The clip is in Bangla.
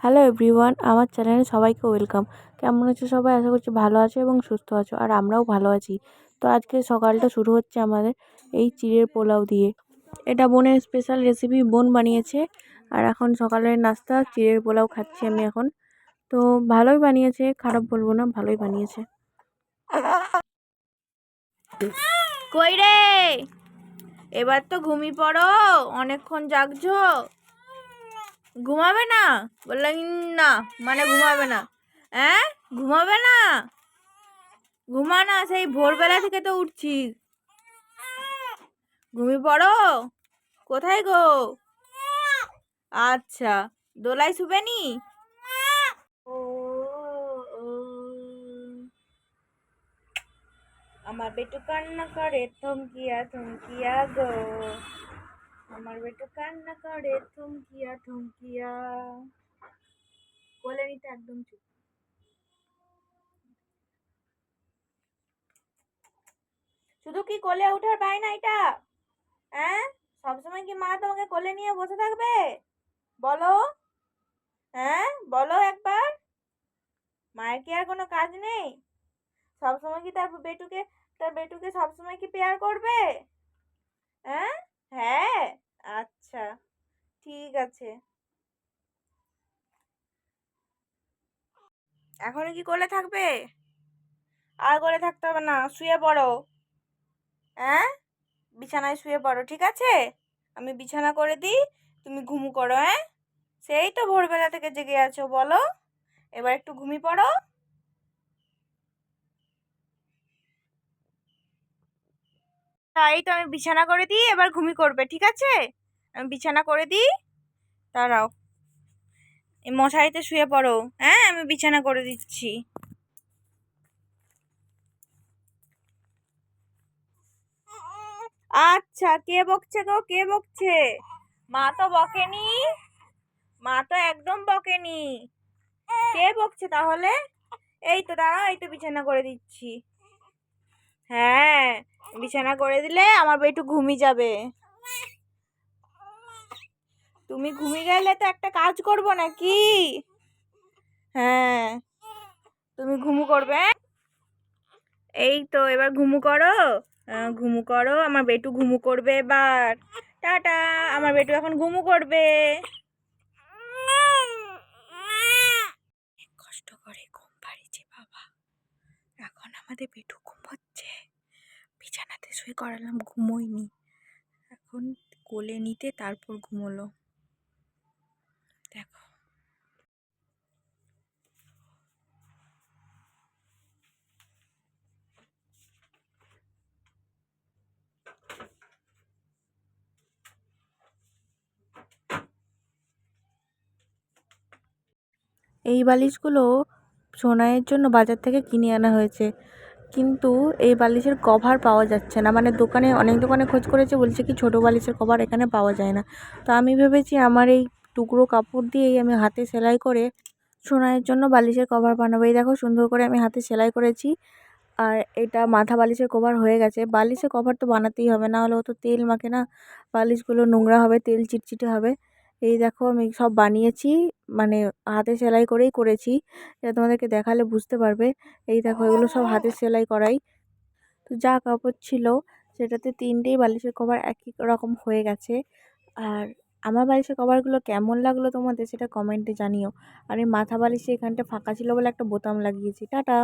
হ্যালো এভরিওয়ান, আমার চ্যানেলে সবাইকে ওয়েলকাম। কেমন আছো সবাই? আশা করছি ভালো আছো এবং সুস্থ আছো, আর আমরাও ভালো আছি। তো আজকে সকালটা শুরু হচ্ছে আমাদের এই চিড়ের পোলাও দিয়ে। এটা বোনের স্পেশাল রেসিপি, বোন বানিয়েছে। আর এখন সকালের নাস্তা চিড়ের পোলাও খাচ্ছি আমি এখন। তো ভালোই বানিয়েছে, খারাপ বলবো না, ভালোই বানিয়েছে। কই রে, এবার তো ঘুমিয়ে পড়ো, অনেকক্ষণ জাগছো। ঘুমাবে না? বললাম না, মানে ঘুমাবে না। হ্যাঁ, ঘুমাবে না? ঘুমা না, সেই ভোরবেলা থেকে তো উঠছি। ঘুমিয়ে পড়ো। কোথায় গো? আচ্ছা, দোলাই শুবেনি? ও, ও, আমার বেটু কান্না করে থমকিয়া থমকিয়া গো। আমার বেটু কান্না করে থমকিয়া থমকিয়া। কোলে নিতে একদম চুপ। শুধু কি কোলে ওঠার বায়না এটা? হ্যাঁ, সবসময় কি মা তোমাকে কোলে নিয়ে বসে থাকবে? বলো, হ্যাঁ বলো একবার। মায়ের কি আর কোনো কাজ নেই? সবসময় কি তার বেটুকে সবসময় কি পেয়ার করবে? হ্যাঁ, হ্যাঁ, আচ্ছা, ঠিক আছে। এখনো কি কোলে থাকবে? আর কোলে থাকতে হবে না, শুয়ে পড়ো। হ্যাঁ, বিছানায় শুয়ে পড়ো, ঠিক আছে? আমি বিছানা করে দিই, তুমি ঘুমু করো। হ্যাঁ, সেই তো ভোরবেলা থেকে জেগে আছো, বলো। এবার একটু ঘুমিয়ে পড়ো। এই তো আমি বিছানা করে দিই, এবার ঘুমিয়ে করবে, ঠিক আছে? আমি বিছানা করে দিই, দাঁড়াও। এই মশারিতে শুয়ে পড়ো। হ্যাঁ, আমি বিছানা করে দিচ্ছি। আচ্ছা, কে বকছে গো, কে বকছে? মা তো বকেনি, মা তো একদম বকেনি। কে বকছে তাহলে? এই তো দাঁড়াও, এই তো বিছানা করে দিচ্ছি। হ্যাঁ, বিছানা করে দিলে আমার একটু ঘুমিয়ে যাবে। তুমি ঘুমিয়ে গেলে তো একটা কাজ করবো নাকি? হ্যাঁ, তুমি ঘুমু করবে। এই তো এবার ঘুমু করো। ঘুমু করো, আমার বেটু ঘুমু করবে এবার। টাটা, আমার বেটু এখন ঘুমু করবে। কষ্ট করে ঘুম পাড়িয়েছে বাবা, এখন আমাদের বেটু ঘুমোচ্ছে। বিছানাতে শুয়ে করালাম, ঘুমোয়নি। এখন কোলে নিতে তারপর ঘুমোলো, দেখো। এই বালিশগুলো সোনাইয়ের জন্য বাজার থেকে কিনে আনা হয়েছে, কিন্তু এই বালিশের কভার পাওয়া যাচ্ছে না। মানে দোকানে, অনেক দোকানে খোঁজ করেছে, বলছে কি ছোটো বালিশের কভার এখানে পাওয়া যায় না। তো আমি ভেবেছি আমার এই টুকরো কাপড় দিয়েই আমি হাতে সেলাই করে সোনাইয়ের জন্য বালিশের কভার বানাবো। এই দেখো, সুন্দর করে আমি হাতে সেলাই করেছি। আর এটা মাথা বালিশের কভার হয়ে গেছে। বালিশের কভার তো বানাতেই হবে, না হলে ও তো তেল মাখে না, বালিশগুলো নোংরা হবে, তেল চিটচিটে হবে। এই দেখো, আমি সব বানিয়েছি, মানে হাতে সেলাই করেই করেছি। এটা তোমাদেরকে দেখালে বুঝতে পারবে। এই দেখো, এগুলো সব হাতে সেলাই করাই। তো যা কাপড় ছিল সেটাতে তিনটেই বালিশের কভার একই রকম হয়ে গেছে। আর আমার বালিশের কভারগুলো কেমন লাগলো তোমাদের সেটা কমেন্টে জানিও। আর এই মাথা বালিশে এখানটা ফাঁকা ছিল বলে একটা বোতাম লাগিয়েছি। টাটা।